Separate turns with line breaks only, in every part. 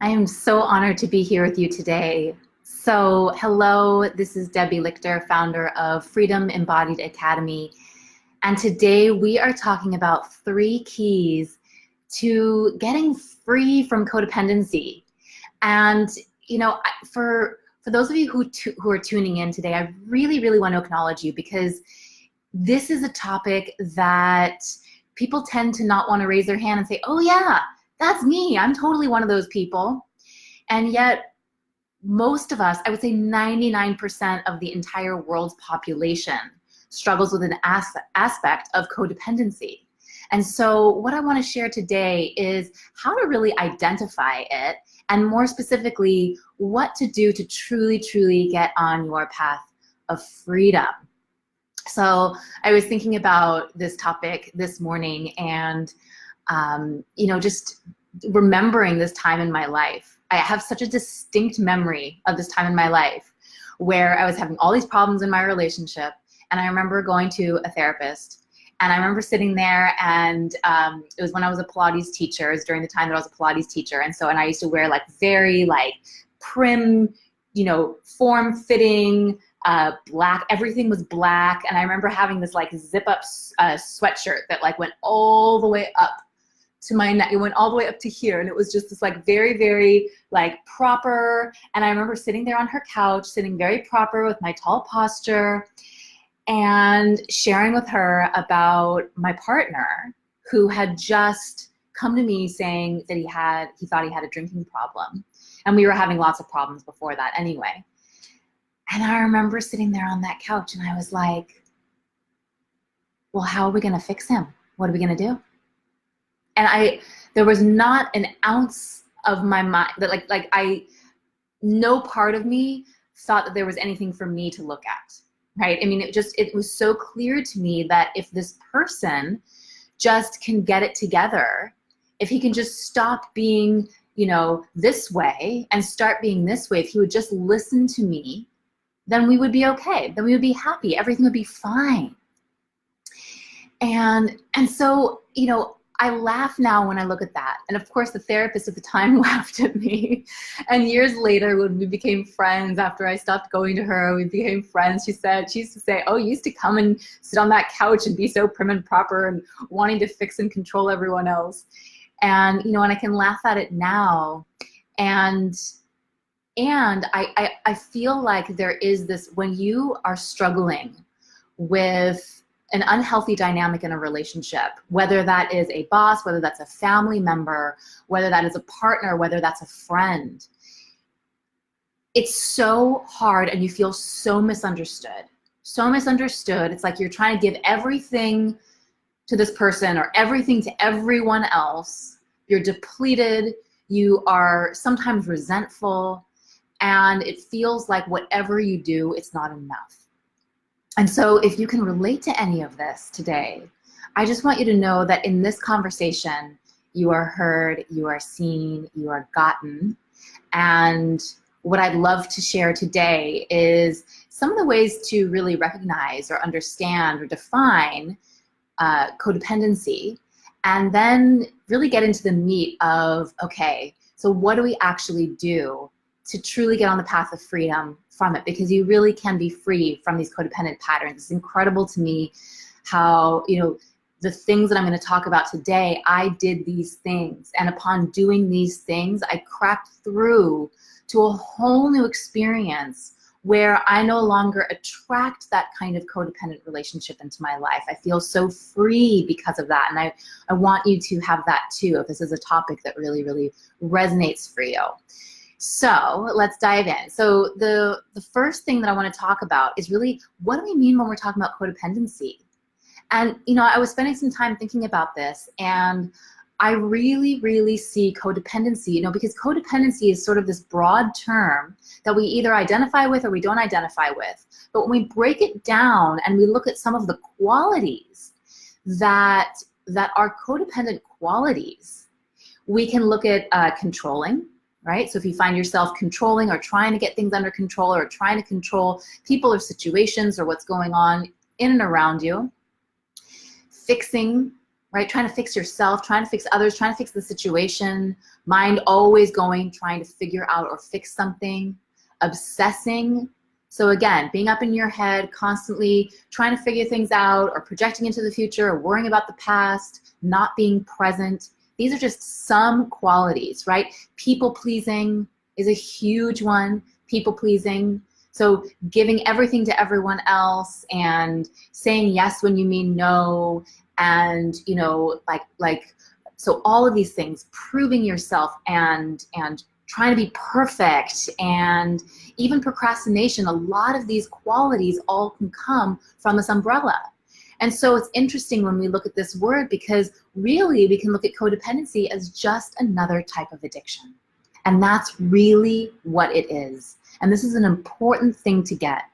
I am so honored to be here with you today. So, hello, this is Debbie Lichter, founder of Freedom Embodied Academy. And today we are talking about 3 keys to getting free from codependency. And, for those of you who are tuning in today, I really want to acknowledge you because this is a topic that people tend to not want to raise their hand and say, oh yeah, that's me. I'm totally one of those people. And yet most of us, I would say 99% of the entire world's population struggles with an aspect of codependency. And so what I want to share today is how to really identify it, and more specifically, what to do to truly get on your path of freedom. So I was thinking about this topic this morning and, just remembering this time in my life. I have such a distinct memory of this time in my life where I was having all these problems in my relationship. And I remember going to a therapist, and I remember sitting there, and it was when I was a Pilates teacher. It was during the time that I was a Pilates teacher. And I used to wear very prim, form-fitting, black, everything was black. And I remember having this zip up sweatshirt that went all the way up to my neck. It went all the way up to here. And it was just this very proper. And I remember sitting there on her couch, sitting very proper with my tall posture, and sharing with her about my partner who had just come to me saying that he thought he had a drinking problem. And we were having lots of problems before that anyway. And I remember sitting there on that couch and I was like, well, how are we gonna fix him? What are we gonna do? And there was not an ounce of my mind that no part of me thought that there was anything for me to look at, right? I mean, it was so clear to me that if this person just can get it together, if he can just stop being, this way and start being this way, if he would just listen to me, then we would be okay. Then we would be happy. Everything would be fine. And so, I laugh now when I look at that. And of course, the therapist at the time laughed at me. And years later, when we became friends, after I stopped going to her, we became friends. She used to say, oh, you used to come and sit on that couch and be so prim and proper and wanting to fix and control everyone else. And, and I can laugh at it now. And I feel like there is this, when you are struggling with an unhealthy dynamic in a relationship, whether that is a boss, whether that's a family member, whether that is a partner, whether that's a friend, it's so hard and you feel so misunderstood. So misunderstood. It's like you're trying to give everything to this person or everything to everyone else. You're depleted. You are sometimes resentful. And it feels like whatever you do, it's not enough. And so if you can relate to any of this today, I just want you to know that in this conversation, you are heard, you are seen, you are gotten. And what I'd love to share today is some of the ways to really recognize or understand or define codependency, and then really get into the meat of, okay, so what do we actually do to truly get on the path of freedom from it? Because you really can be free from these codependent patterns. It's incredible to me how, the things that I'm going to talk about today, I did these things. And upon doing these things, I cracked through to a whole new experience where I no longer attract that kind of codependent relationship into my life. I feel so free because of that. And I want you to have that too, if this is a topic that really resonates for you. So let's dive in. So the first thing that I want to talk about is really, what do we mean when we're talking about codependency? And, I was spending some time thinking about this, and I really see codependency, because codependency is sort of this broad term that we either identify with or we don't identify with. But when we break it down and we look at some of the qualities that are codependent qualities, we can look at controlling, right? So if you find yourself controlling or trying to get things under control or trying to control people or situations or what's going on in and around you, fixing, right? Trying to fix yourself, trying to fix others, trying to fix the situation, mind always going, trying to figure out or fix something, obsessing. So again, being up in your head, constantly trying to figure things out or projecting into the future or worrying about the past, not being present. These are just some qualities, right? People pleasing is a huge one, people pleasing. So giving everything to everyone else and saying yes when you mean no, and so all of these things, proving yourself and trying to be perfect, and even procrastination, a lot of these qualities all can come from this umbrella. And so it's interesting when we look at this word, because really we can look at codependency as just another type of addiction. And that's really what it is. And this is an important thing to get,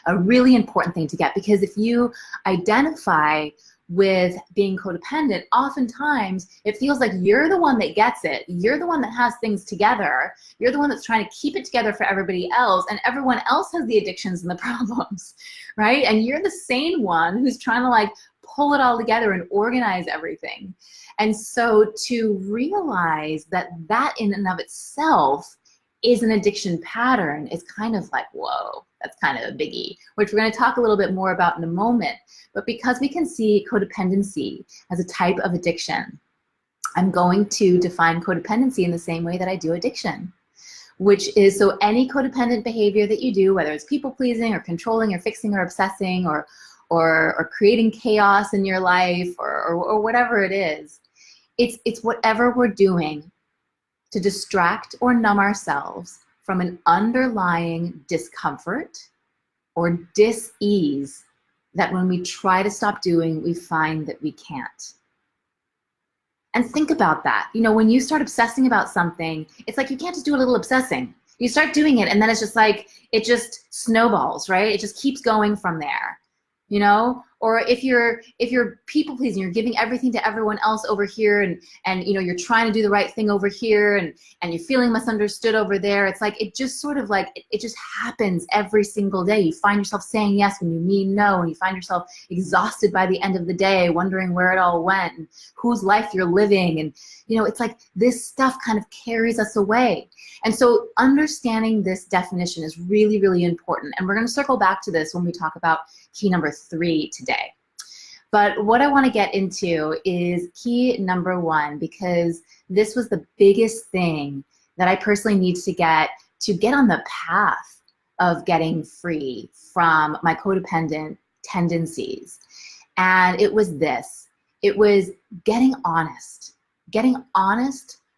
a really important thing to get, because if you identify with being codependent, oftentimes it feels like you're the one that gets it. You're the one that has things together. You're the one that's trying to keep it together for everybody else, and everyone else has the addictions and the problems, right? And you're the sane one who's trying to like pull it all together and organize everything. And so to realize that that in and of itself is an addiction pattern is kind of like, whoa, that's kind of a biggie, which we're going to talk a little bit more about in a moment. But because we can see codependency as a type of addiction, I'm going to define codependency in the same way that I do addiction, which is, so any codependent behavior that you do, whether it's people pleasing or controlling or fixing or obsessing or creating chaos in your life or whatever it is, it's whatever we're doing to distract or numb ourselves from an underlying discomfort or dis-ease that when we try to stop doing, we find that we can't. And think about that. You know, when you start obsessing about something, it's like you can't just do a little obsessing. You start doing it and then it's just like, it just snowballs, right? It just keeps going from there, you know? Or if you're people pleasing, you're giving everything to everyone else over here, and you know, you're trying to do the right thing over here, and you're feeling misunderstood over there. It's like, it just sort of like, it just happens every single day. You find yourself saying yes when you mean no, and you find yourself exhausted by the end of the day, wondering where it all went and whose life you're living. And you know, it's like this stuff kind of carries us away. And so understanding this definition is really, really important. And we're going to circle back to this when we talk about key number 3 today. But what I want to get into is key number 1, because this was the biggest thing that I personally need to get on the path of getting free from my codependent tendencies. And it was this. It was getting honest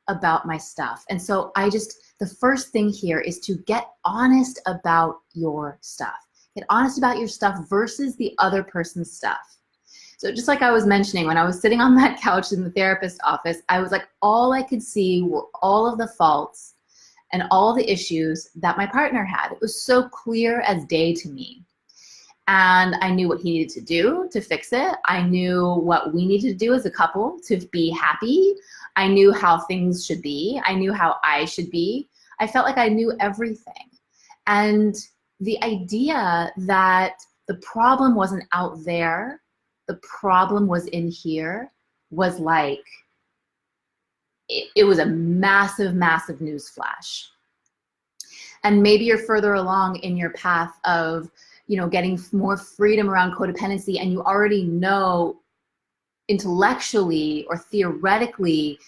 about my stuff. And so the first thing here is to get honest about your stuff. Get honest about your stuff versus the other person's stuff. So just like I was mentioning, when I was sitting on that couch in the therapist's office, I was like, all I could see were all of the faults and all the issues that my partner had. It was so clear as day to me. And I knew what he needed to do to fix it. I knew what we needed to do as a couple to be happy. I knew how things should be. I knew how I should be. I felt like I knew everything. And the idea that the problem wasn't out there, the problem was in here, was like, it was a massive, massive news flash. And maybe you're further along in your path of, you know, getting more freedom around codependency, and you already know intellectually or theoretically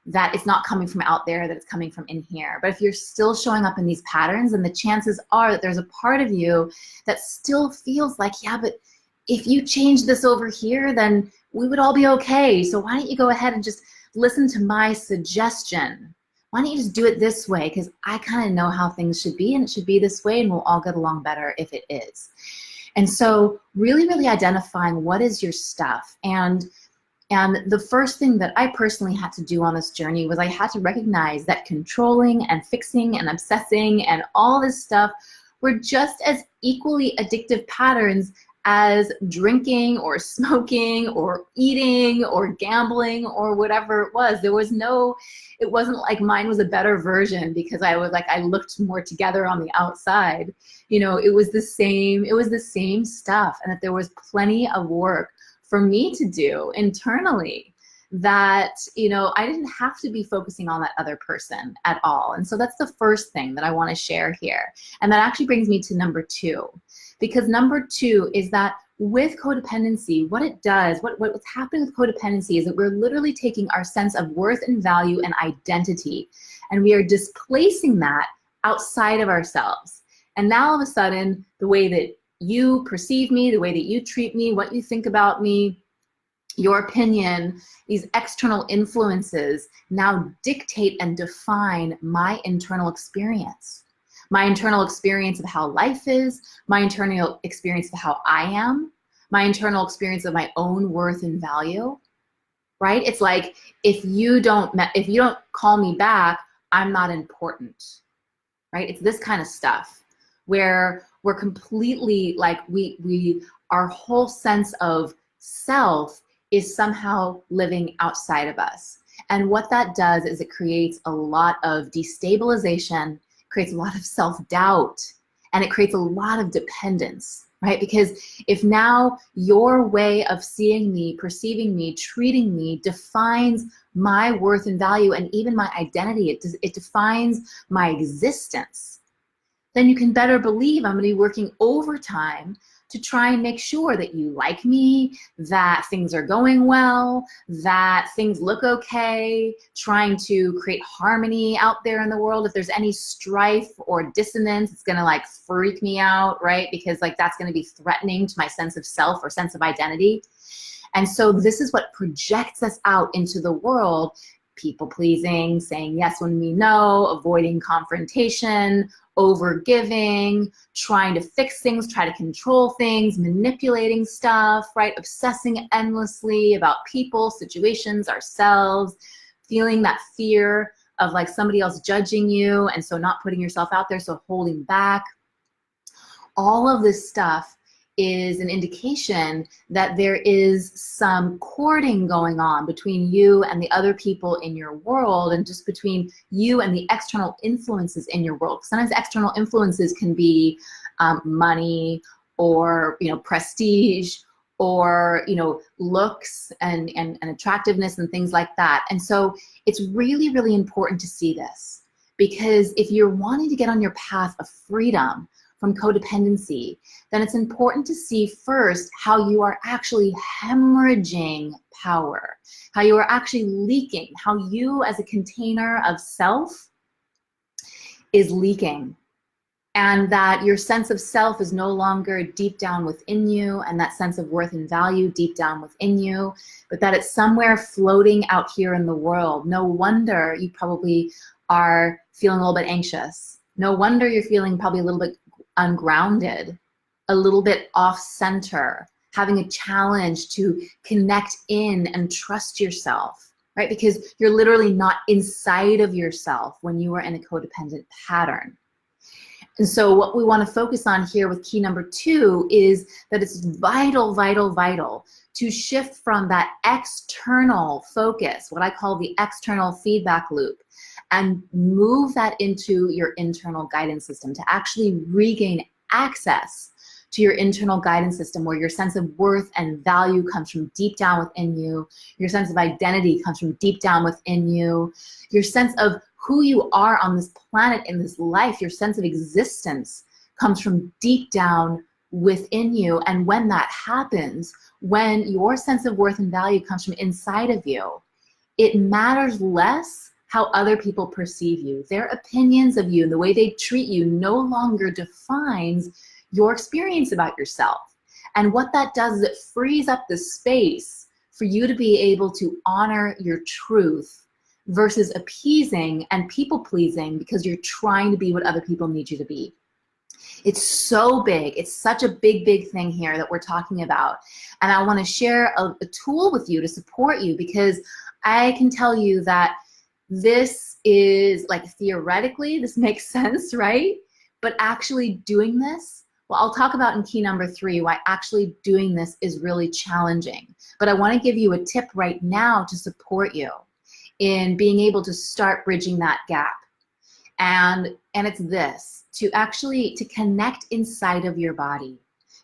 that it's not coming from out there, that it's coming from in here. But if you're still showing up in these patterns, then the chances are that there's a part of you that still feels like, yeah, but if you change this over here, then we would all be okay. So why don't you go ahead and just listen to my suggestion? Why don't you just do it this way? Because I kind of know how things should be, and it should be this way, and we'll all get along better if it is. And so really, really identifying what is your stuff. And the first thing that I personally had to do on this journey was I had to recognize that controlling and fixing and obsessing and all this stuff were just as equally addictive patterns as drinking or smoking or eating or gambling or whatever it was. There was it wasn't like mine was a better version because I looked more together on the outside. You know, it was the same stuff, and that there was plenty of work for me to do internally that, you know, I didn't have to be focusing on that other person at all. And so that's the first thing that I want to share here. And that actually brings me to number 2, because number 2 is that with codependency, what it does, what's happening with codependency is that we're literally taking our sense of worth and value and identity, and we are displacing that outside of ourselves. And now all of a sudden, the way that you perceive me, the way that you treat me, what you think about me, your opinion, these external influences now dictate and define my internal experience. My internal experience of how life is, my internal experience of how I am, my internal experience of my own worth and value, right? It's like, if you don't call me back, I'm not important, right? It's this kind of stuff where we're completely like, our whole sense of self is somehow living outside of us. And what that does is it creates a lot of destabilization, creates a lot of self-doubt, and it creates a lot of dependence, right? Because if now your way of seeing me, perceiving me, treating me defines my worth and value and even my identity, it defines my existence, then you can better believe I'm going to be working overtime to try and make sure that you like me, that things are going well, that things look okay, trying to create harmony out there in the world. If there's any strife or dissonance, it's gonna like freak me out, right? Because like that's gonna be threatening to my sense of self or sense of identity. And so this is what projects us out into the world: people pleasing, saying yes when we know, avoiding confrontation, over-giving, trying to fix things, try to control things, manipulating stuff, right? Obsessing endlessly about people, situations, ourselves, feeling that fear of like somebody else judging you, and so not putting yourself out there, so holding back. All of this stuff is an indication that there is some courting going on between you and the other people in your world, and just between you and the external influences in your world. Sometimes external influences can be money, or prestige, or looks and attractiveness and things like that. And so it's really, really important to see this, because if you're wanting to get on your path of freedom from codependency, then it's important to see first how you are actually hemorrhaging power, how you are actually leaking, how you as a container of self is leaking, and that your sense of self is no longer deep down within you, and that sense of worth and value deep down within you, but that it's somewhere floating out here in the world. No wonder you probably are feeling a little bit anxious. No wonder you're feeling probably a little bit ungrounded, a little bit off center, having a challenge to connect in and trust yourself, right? Because you're literally not inside of yourself when you are in a codependent pattern. And so what we want to focus on here with key number 2 is that it's vital, vital, vital to shift from that external focus, what I call the external feedback loop, and move that into your internal guidance system, to actually regain access to your internal guidance system, where your sense of worth and value comes from deep down within you, your sense of identity comes from deep down within you, your sense of who you are on this planet, in this life, your sense of existence comes from deep down within you. And when that happens, when your sense of worth and value comes from inside of you, it matters less how other people perceive you. Their opinions of you and the way they treat you no longer defines your experience about yourself. And what that does is it frees up the space for you to be able to honor your truth versus appeasing and people pleasing because you're trying to be what other people need you to be. It's so big. It's such a big, big thing here that we're talking about. And I want to share a tool with you to support you, because I can tell you that this is, like, theoretically, this makes sense, right? But actually doing this, well, I'll talk about in key number 3 why actually doing this is really challenging. But I want to give you a tip right now to support you in being able to start bridging that gap. And it's this: to connect inside of your body,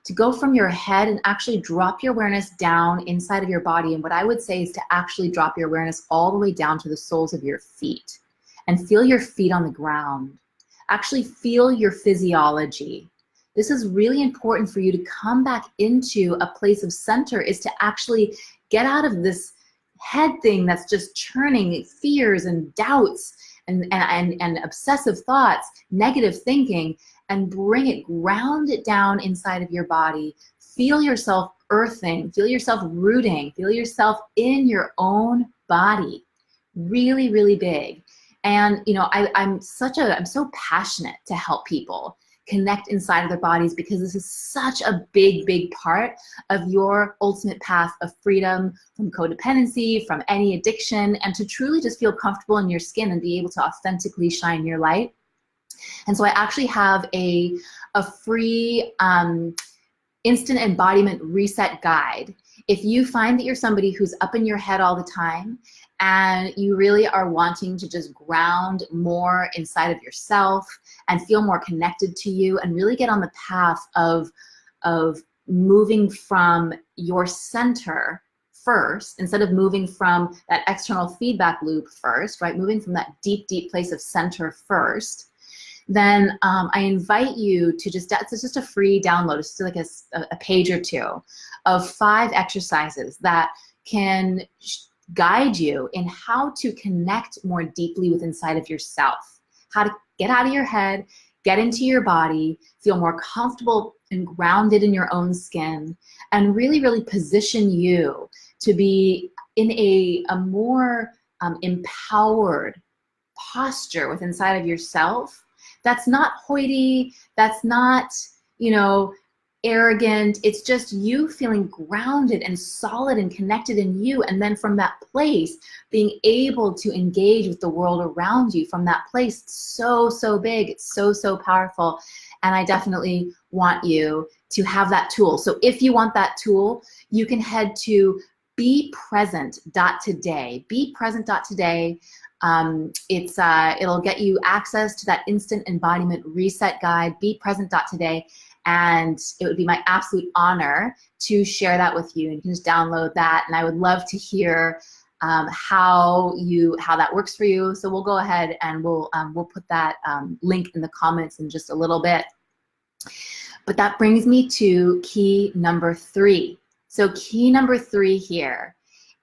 to go from your head and actually drop your awareness down inside of your body. And what I would say is to actually drop your awareness all the way down to the soles of your feet and feel your feet on the ground. Actually feel your physiology. This is really important for you to come back into a place of center, is to actually get out of this head thing that's just churning fears and doubts and obsessive thoughts, negative thinking, and bring it, ground it down inside of your body. Feel yourself earthing, feel yourself rooting, feel yourself in your own body. Really, really big. And you know, I'm so passionate to help people connect inside of their bodies, because this is such a big, big part of your ultimate path of freedom from codependency, from any addiction, and to truly just feel comfortable in your skin and be able to authentically shine your light. And so I actually have a free instant embodiment reset guide. If you find that you're somebody who's up in your head all the time and you really are wanting to just ground more inside of yourself and feel more connected to you and really get on the path of moving from your center first, instead of moving from that external feedback loop first, right? Moving from that deep, deep place of center first, then I invite you to it's just a free download. It's just like a page or two of 5 exercises that can guide you in how to connect more deeply with inside of yourself, how to get out of your head, get into your body, feel more comfortable and grounded in your own skin, and really, really position you to be in a more empowered posture with inside of yourself. That's not hoity, that's not, you know, arrogant. It's just you feeling grounded and solid and connected in you. And then from that place, being able to engage with the world around you from that place. It's so, so big. It's so, so powerful. And I definitely want you to have that tool. So if you want that tool, you can head to bepresent.today. Bepresent.today. It'll get you access to that instant embodiment reset guide, bepresent.today. And it would be my absolute honor to share that with you. And you can just download that. And I would love to hear how that works for you. So we'll go ahead and we'll put that link in the comments in just a little bit. But that brings me to key number 3. So key number 3 here.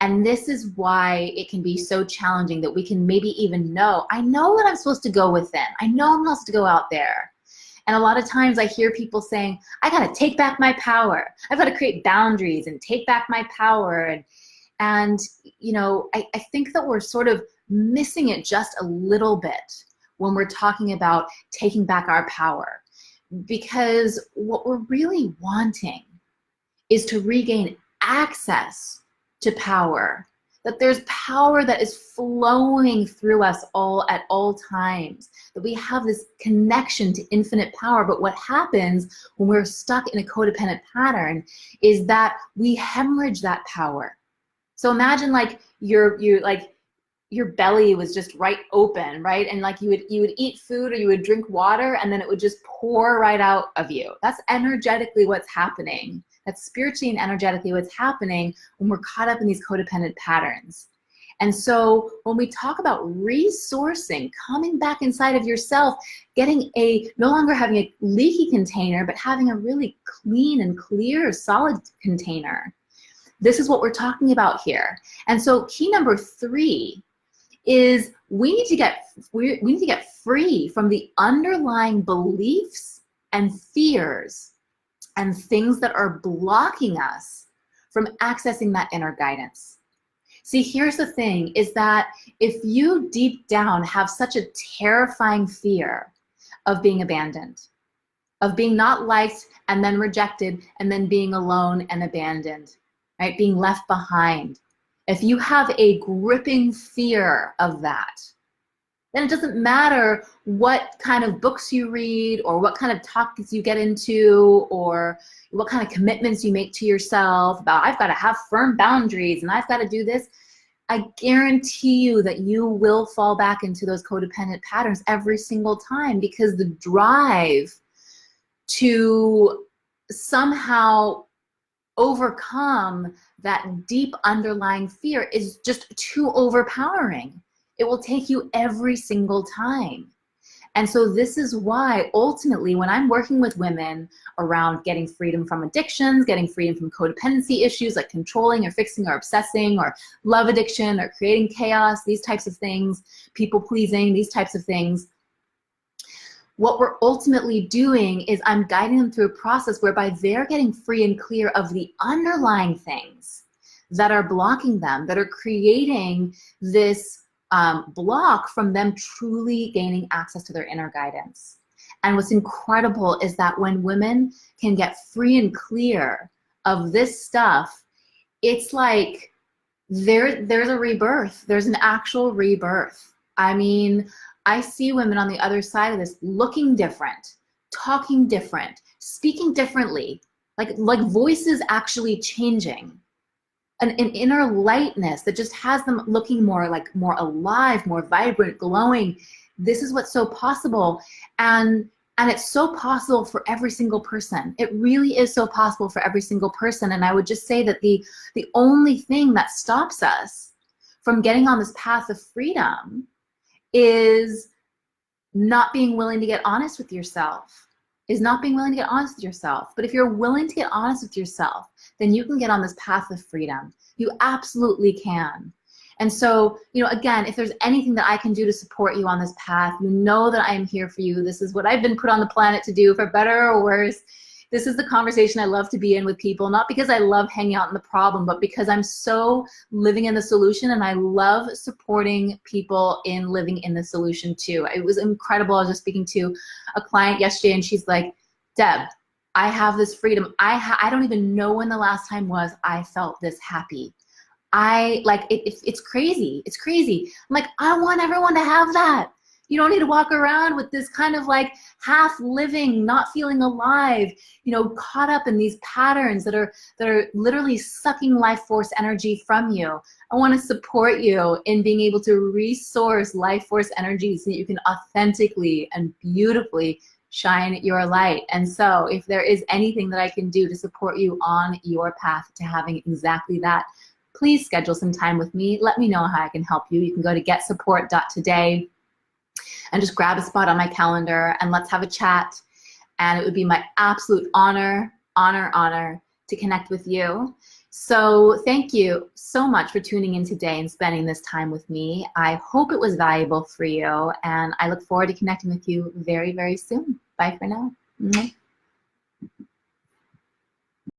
And this is why it can be so challenging that we can maybe even know, I know that I'm supposed to go within. I know I'm supposed to go out there. And a lot of times I hear people saying, I got to take back my power. I've got to create boundaries and take back my power. And you know, I think that we're sort of missing it just a little bit when we're talking about taking back our power. Because what we're really wanting is to regain access to power. That there's power that is flowing through us at all times, that we have this connection to infinite power. But what happens when we're stuck in a codependent pattern is that we hemorrhage that power. So imagine like your belly was just right open, right? And like you would eat food or you would drink water and then it would just pour right out of you. That's energetically what's happening. That's spiritually and energetically what's happening when we're caught up in these codependent patterns. And so when we talk about resourcing, coming back inside of yourself, getting no longer having a leaky container, but having a really clean and clear, solid container. This is what we're talking about here. And so key number 3 is we need to get free from the underlying beliefs and fears and things that are blocking us from accessing that inner guidance. See, here's the thing, is that if you deep down have such a terrifying fear of being abandoned, of being not liked and then rejected and then being alone and abandoned, right? Being left behind. If you have a gripping fear of that, then it doesn't matter what kind of books you read or what kind of talks you get into or what kind of commitments you make to yourself about, I've got to have firm boundaries and I've got to do this. I guarantee you that you will fall back into those codependent patterns every single time, because the drive to somehow overcome that deep underlying fear is just too overpowering. It will take you every single time. And so this is why ultimately when I'm working with women around getting freedom from addictions, getting freedom from codependency issues like controlling or fixing or obsessing or love addiction or creating chaos, these types of things, people pleasing, these types of things, what we're ultimately doing is I'm guiding them through a process whereby they're getting free and clear of the underlying things that are blocking them, that are creating this block from them truly gaining access to their inner guidance. And what's incredible is that when women can get free and clear of this stuff, it's like there's a rebirth. There's an actual rebirth. I mean, I see women on the other side of this looking different, talking different, speaking differently, like voices actually changing. An inner lightness that just has them looking more alive, more vibrant, glowing. This is what's so possible. And it's so possible for every single person. It really is so possible for every single person. And I would just say that the only thing that stops us from getting on this path of freedom is not being willing to get honest with yourself. But if you're willing to get honest with yourself, then you can get on this path of freedom. You absolutely can. And so, again, if there's anything that I can do to support you on this path, you know that I am here for you. This is what I've been put on the planet to do, for better or worse. This is the conversation I love to be in with people, not because I love hanging out in the problem, but because I'm so living in the solution, and I love supporting people in living in the solution too. It was incredible. I was just speaking to a client yesterday, and she's like, Deb, I have this freedom. I don't even know when the last time was I felt this happy. It's crazy. It's crazy. I'm like, I want everyone to have that. You don't need to walk around with this kind of like half living, not feeling alive, caught up in these patterns that are literally sucking life force energy from you. I want to support you in being able to resource life force energy so that you can authentically and beautifully shine your light. And so if there is anything that I can do to support you on your path to having exactly that, please schedule some time with me. Let me know how I can help you. You can go to getsupport.today and just grab a spot on my calendar and let's have a chat. And it would be my absolute honor to connect with you. So thank you so much for tuning in today and spending this time with me. I hope it was valuable for you, and I look forward to connecting with you very, very soon. Bye for now.